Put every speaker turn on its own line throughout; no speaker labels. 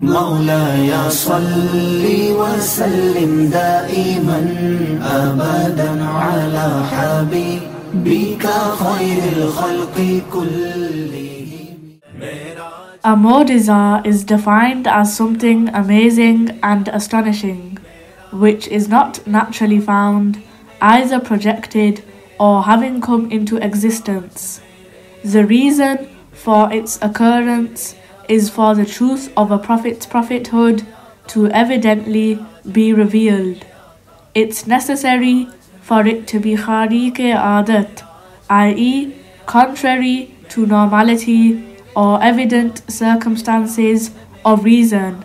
مولاي صل وسلم دائما أبدا على حبيبك خير الخلق كلهم.
A mu'jiza is defined as something amazing and astonishing, which is not naturally found, either projected or having come into existence. The reason for its occurrence is for the truth of a prophet's prophethood to evidently be revealed. It's necessary for it to be khariq-e-adat, i.e., contrary to normality or evident circumstances of reason.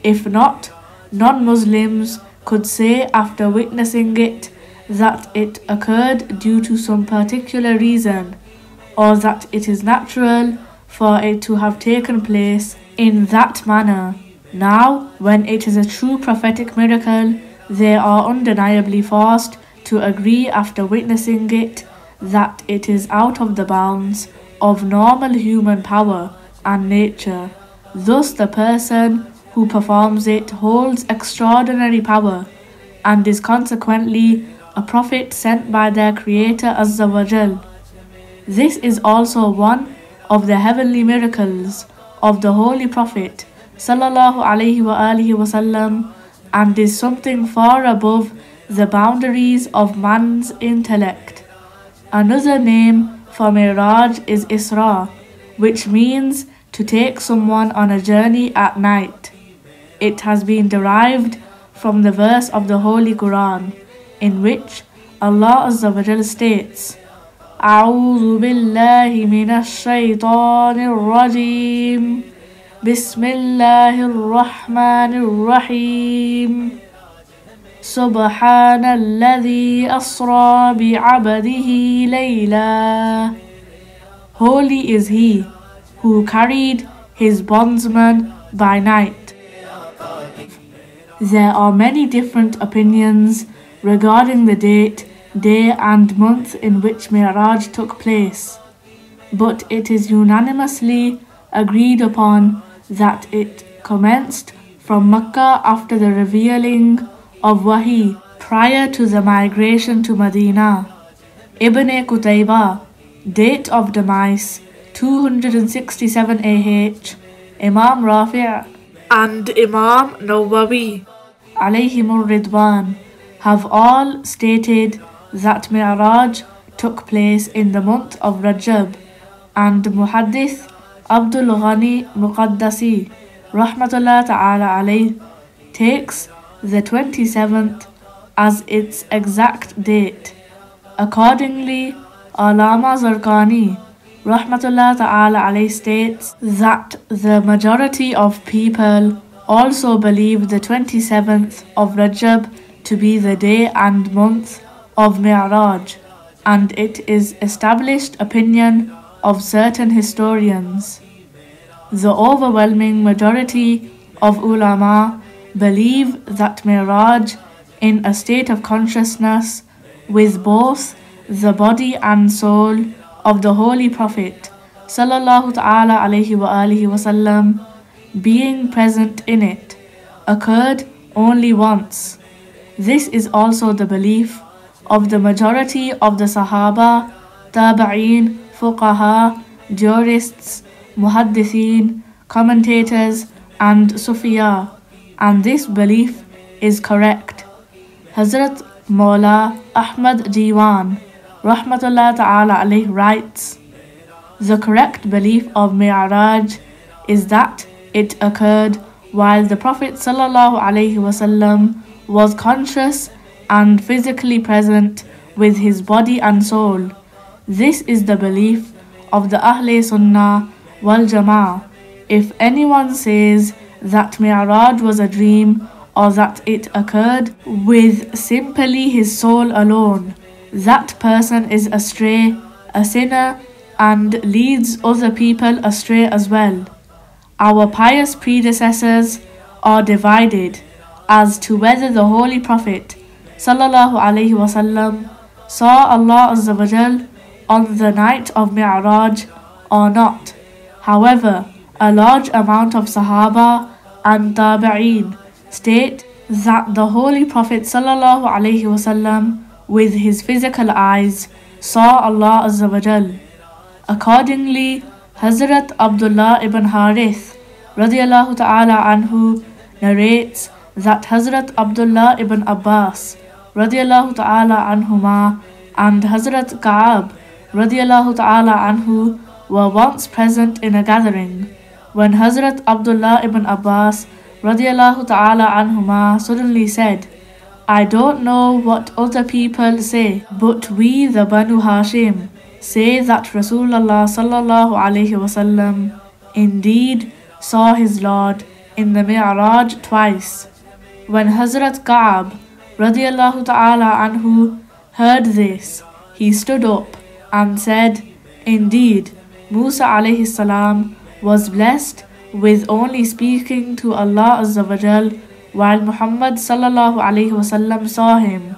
If not, non-Muslims could say after witnessing it that it occurred due to some particular reason, or that it is natural for it to have taken place in that manner. Now, when it is a true prophetic miracle, they are undeniably forced to agree after witnessing it that it is out of the bounds of normal human power and nature. Thus, the person who performs it holds extraordinary power and is consequently a prophet sent by their Creator Azza wa Jal. This is also one of the heavenly miracles of the Holy Prophet sallallahu alaihi wasallam, and is something far above the boundaries of man's intellect. Another name for Miraj is Isra, which means to take someone on a journey at night. It has been derived from the verse of the Holy Quran, in which Allah Azza wa Jal states, أعوذ بالله من الشيطان الرجيم بسم الله الرحمن الرحيم سبحان الذي أسرى بعبده ليلا. Holy is He who carried His bondsman by night. There are many different opinions regarding the date, day and month in which Mi'raj took place, but it is unanimously agreed upon that it commenced from Mecca after the revealing of Wahi prior to the migration to Medina. Ibn Qutayba, date of demise 267 AH, Imam Rafi' and Imam Nawawi alayhimur Ridwan have all stated that Mi'raj took place in the month of Rajab, and Muhaddith Abdul Ghani Muqaddasi rahmatullah ta'ala alayh takes the 27th as its exact date. Accordingly, Allama Zarqani rahmatullah ta'ala alayh states that the majority of people also believe the 27th of Rajab to be the day and month of Mi'raj, and it is established opinion of certain historians. The overwhelming majority of ulama believe that Mi'raj, in a state of consciousness with both the body and soul of the Holy Prophet sallallahu ta'ala alayhi wa alihi wasallam, being present in it, occurred only once. This is also the belief of the majority of the Sahaba, Tabi'een, Fuqaha, jurists, Muhaddithin, commentators and Sufiya, and this belief is correct. Hazrat Mawla Ahmad Diwan rahmatullah ta'ala alayh writes, the correct belief of Mi'raj is that it occurred while the Prophet sallallahu alaihi wasallam was conscious and physically present with his body and soul. This is the belief of the Ahle Sunnah wal Jama'ah. If anyone says that Mi'raj was a dream or that it occurred with simply his soul alone, that person is astray, a sinner, and leads other people astray as well. Our pious predecessors are divided as to whether the Holy Prophet sallallahu alaihi wasallam saw Allah Azza wa Jal on the night of Mi'raj or not. However, a large amount of Sahaba and Tabi'een state that the Holy Prophet ﷺ with his physical eyes saw Allah Azza wa Jal. Accordingly, Hazrat Abdullah ibn Harith radiallahu ta'ala anhu narrates that Hazrat Abdullah ibn Abbas radiallahu ta'ala anhuma and Hazrat Ka'ab radiallahu ta'ala anhu were once present in a gathering when Hazrat Abdullah ibn Abbas radiallahu ta'ala anhuma suddenly said, I don't know what other people say, but we the Banu Hashim say that Rasulullah sallallahu alayhi wasallam indeed saw his Lord in the Mi'raj twice. When Hazrat Ka'ab radiallahu ta'ala anhu heard this, he stood up and said, Indeed, Musa alayhi salam was blessed with only speaking to Allah Azza wa Jal while Muhammad sallallahu alayhi wasallam saw him.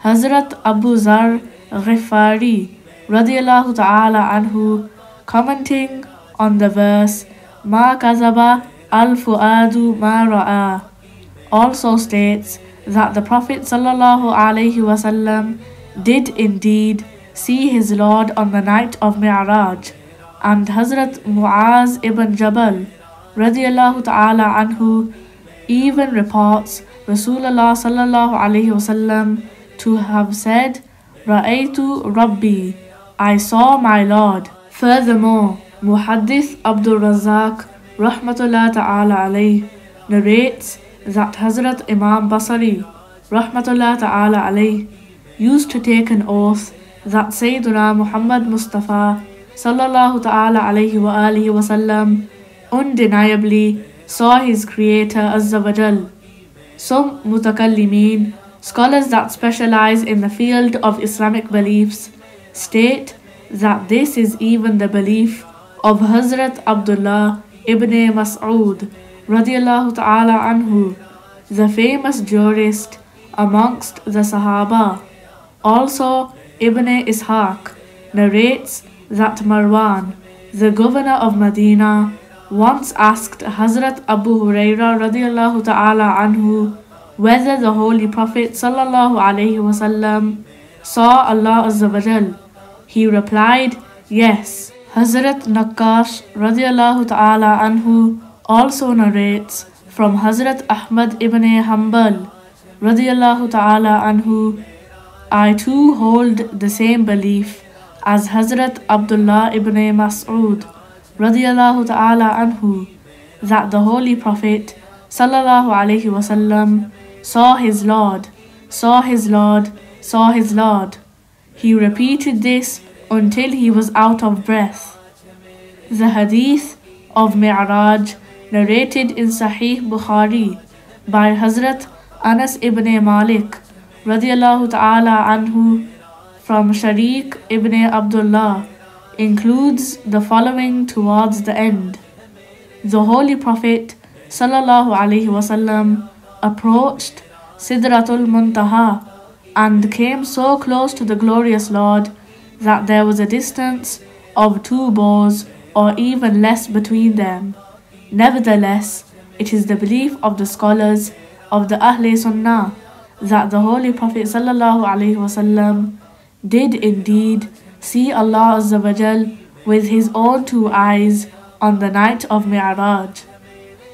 Hazrat Abu Zar Ghifari radiallahu ta'ala anhu commenting on the verse Ma kazaba al-fu'adu ma ra'a also states that the Prophet sallallahu alayhi wasallam did indeed see his Lord on the night of Mi'raj, and Hazrat Muaz ibn Jabal radiallahu ta'ala anhu even reports Rasulullah sallallahu alayhi wasallam to have said, Ra'aytu Rabbi, I saw my Lord. Furthermore, Muhaddith Abdul Razak rahmatullah ta'ala alayh narrates that Hazrat Imam Basri rahmatullah ta'ala alayh used to take an oath that Sayyiduna Muhammad Mustafa sallallahu ta'ala alayhi wa alihi wasallam undeniably saw his Creator Azza wa Jal. Some mutakallimin, scholars that specialize in the field of Islamic beliefs, state that this is even the belief of Hazrat Abdullah ibn Mas'ud radiallahu ta'ala anhu, the famous jurist amongst the Sahaba. Also, Ibn Ishaq narrates that Marwan, the governor of Medina, once asked Hazrat Abu Hurairah radiallahu ta'ala anhu whether the Holy Prophet sallallahu alayhi wasallam saw Allah Azza wa Jal. He replied, yes. Hazrat Naqash radiallahu ta'ala anhu also narrates from Hazrat Ahmad ibn Hanbal radiallahu ta'ala anhu, I too hold the same belief as Hazrat Abdullah ibn Mas'ud radiallahu ta'ala anhu that the Holy Prophet sallallahu alayhi wasallam saw his Lord, saw his Lord, saw his Lord. He repeated this until he was out of breath. The hadith of Mi'raj narrated in Sahih Bukhari by Hazrat Anas ibn Malik radiallahu ta'ala anhu from Sharik ibn Abdullah includes the following towards the end. The Holy Prophet sallallahu alaihi wasallam approached Sidratul Muntaha and came so close to the glorious Lord that there was a distance of 2 bows or even less between them. Nevertheless, it is the belief of the scholars of the Ahle Sunnah that the Holy Prophet sallallahu alaihi wasallam did indeed see Allah Azza wa Jal with his own 2 eyes on the night of Mi'raj.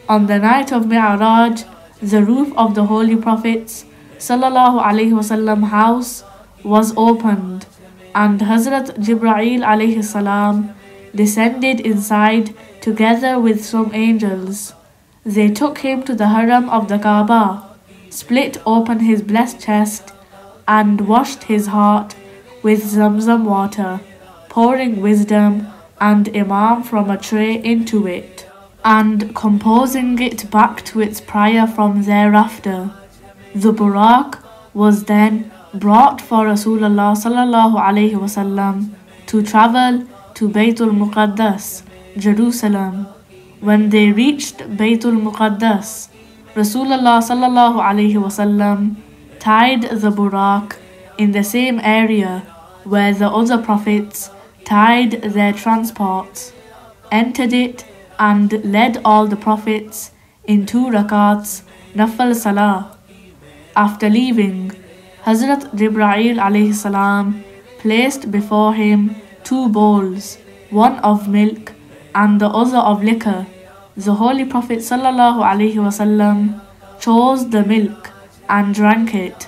On the night of Mi'raj, the roof of the Holy Prophet's sallallahu alaihi wasallam house was opened, and Hazrat Jibreel alayhi salam descended inside together with some angels. They took him to the haram of the Kaaba, split open his blessed chest, and washed his heart with Zamzam water, pouring wisdom and Imam from a tray into it, and composing it back to its prior from thereafter. The Buraq was then brought for Rasulullah sallallahu alaihi wasallam to travel to Baytul Muqaddas, Jerusalem. When they reached Baytul Muqaddas, Rasulullah sallallahu alaihi wasallam tied the Buraq in the same area where the other prophets tied their transports, entered it, and led all the prophets in 2 rakats, Nafal Salah. After leaving, Hazrat Jibreel alayhi salam placed before him 2 bowls, one of milk and the other of liquor. The Holy Prophet sallallahu alaihi wasallam chose the milk and drank it.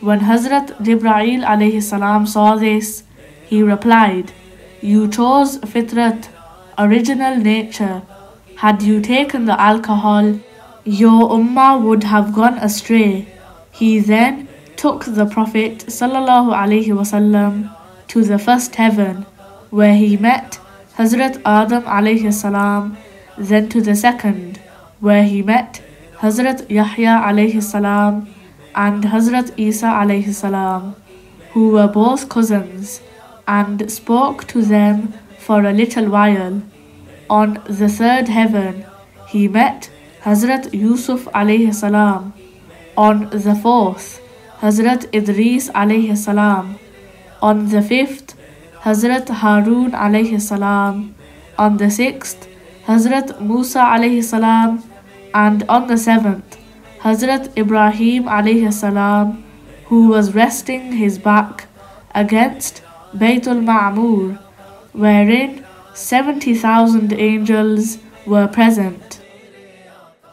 When Hazrat Jibreel alayhi salam saw this, he replied, "You chose fitrat, original nature. Had you taken the alcohol, your ummah would have gone astray." He then took the Prophet sallallahu alaihi wasallam to the first heaven, where he met Hazrat Adam alayhi salam, then to the second, where he met Hazrat Yahya alayhi salam and Hazrat Isa alayhi salam, who were both cousins, and spoke to them for a little while. On the third heaven, he met Hazrat Yusuf alayhi salam. On the fourth, Hazrat Idris alayhi salam. On the fifth, Hazrat Harun alayhi salam. On the sixth, Hazrat Musa alayhi salam. And on the seventh, Hazrat Ibrahim alayhi salam, who was resting his back against Baytul Ma'mur, wherein 70,000 angels were present.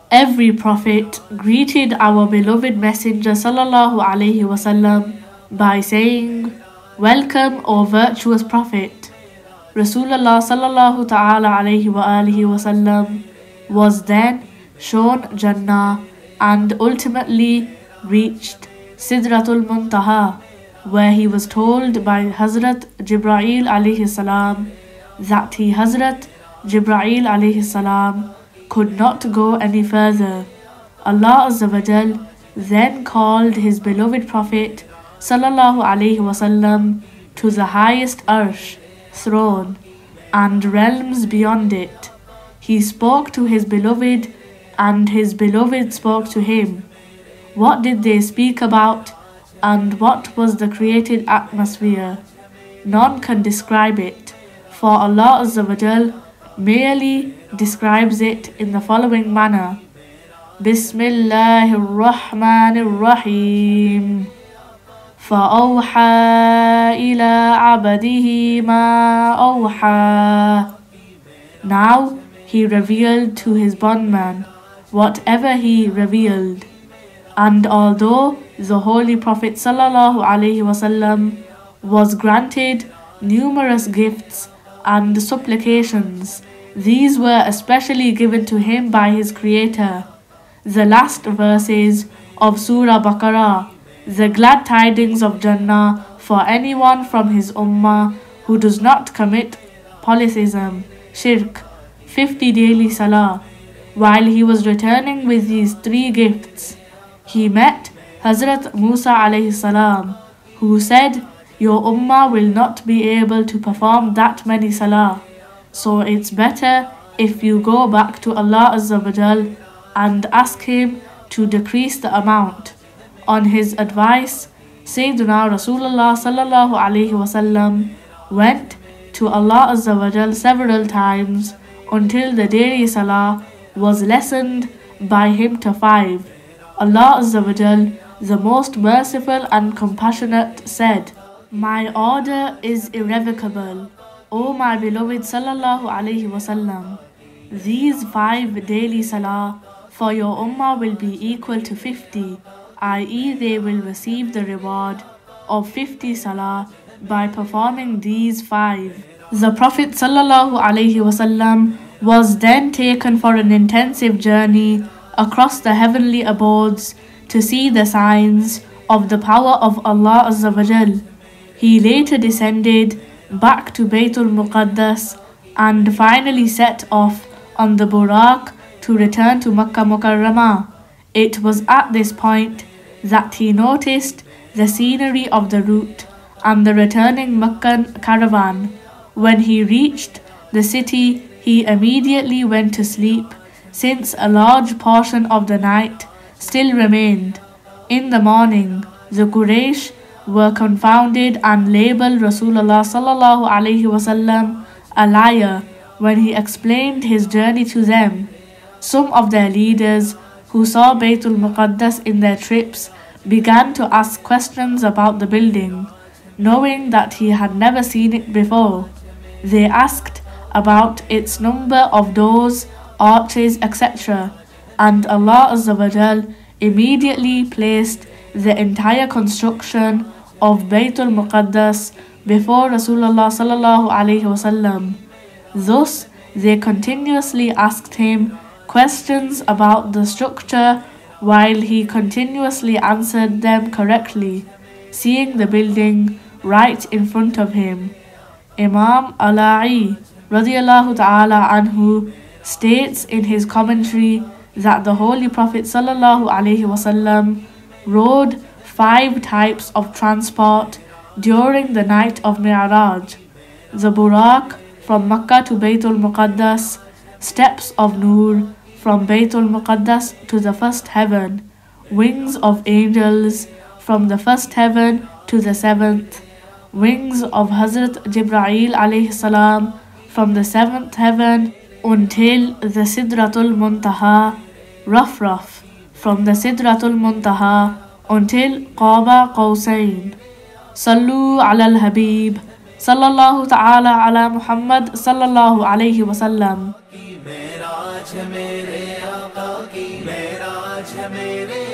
Every prophet greeted our beloved Messenger sallallahu alaihi wasallam by saying, "Welcome, O virtuous Prophet." Rasulullah sallallahu ta'ala alaihi wa alihi wasallam was then shown Jannah and ultimately reached Sidratul Muntaha, where he was told by Hazrat Jibreel alayhi salam that Hazrat Jibreel alayhi salam could not go any further. Allah Azza wa Jal then called his beloved Prophet sallallahu alaihi wasallam to the highest arsh, throne, and realms beyond it. He spoke to his beloved, and his beloved spoke to him. What did they speak about, and what was the created atmosphere? None can describe it, for Allah Azza wa Jal merely describes it in the following manner: Bismillahir Rahmanir Rahim. فَأَوْحَى إِلَىٰ عَبْدِهِ مَا أَوْحَى. Now he revealed to his bondman whatever he revealed. And although the Holy Prophet sallallahu alaihi wasallam was granted numerous gifts and supplications, these were especially given to him by his Creator. The last verses of Surah Baqarah, the glad tidings of Jannah for anyone from his ummah who does not commit polytheism, shirk, 50 daily salah. While he was returning with these 3 gifts, he met Hazrat Musa alayhi salam, who said, "Your ummah will not be able to perform that many salah, so it's better if you go back to Allah Azza wa Jal and ask him to decrease the amount." On his advice, Sayyidina Rasulullah sallallahu alaihi wasallam went to Allah Azza wa Jal several times until the daily salah was lessened by him to 5. Allah Azza wa Jal, the most merciful and compassionate, said, "My order is irrevocable, O my beloved sallallahu alaihi wasallam. These 5 daily salah for your ummah will be equal to 50, i.e. they will receive the reward of 50 salah by performing these 5. The Prophet sallallahu alaihi wasallam was then taken for an intensive journey across the heavenly abodes to see the signs of the power of Allah Azza wa Jal. He later descended back to Baytul Muqaddas and finally set off on the Buraq to return to Makkah Mukarramah. It was at this point that he noticed the scenery of the route and the returning Meccan caravan. When he reached the city, he immediately went to sleep, since a large portion of the night still remained. In the morning, the Quraysh were confounded and labeled Rasulullah sallallahu alaihi wasallam a liar when he explained his journey to them. Some of their leaders who saw Baytul Muqaddas in their trips began to ask questions about the building, knowing that he had never seen it before. They asked about its number of doors, arches, etc. And Allah Azza wa Jal immediately placed the entire construction of Baytul Muqaddas before Rasulullah sallallahu alaihi wasallam. Thus, they continuously asked him questions about the structure while he continuously answered them correctly, seeing the building right in front of him. Imam Ala'i radiyallahu ta'ala anhu states in his commentary that the Holy Prophet sallallahu alaihi wasallam rode 5 types of transport during the night of Mi'raj: the Buraq from Mecca to Baytul Muqaddas, steps of Nur from Baytul Muqaddas to the first heaven, wings of angels from the first heaven to the 7th, wings of Hazrat Jibreel alayhi salam from the 7th heaven until the Sidratul Muntaha, Raf from the Sidratul Muntaha until Qaba Qawsain. Sallu ala al-Habib sallallahu ta'ala ala Muhammad sallallahu alayhi wa sallam.
Meraj है मेरे आका की, मेराज है मेरे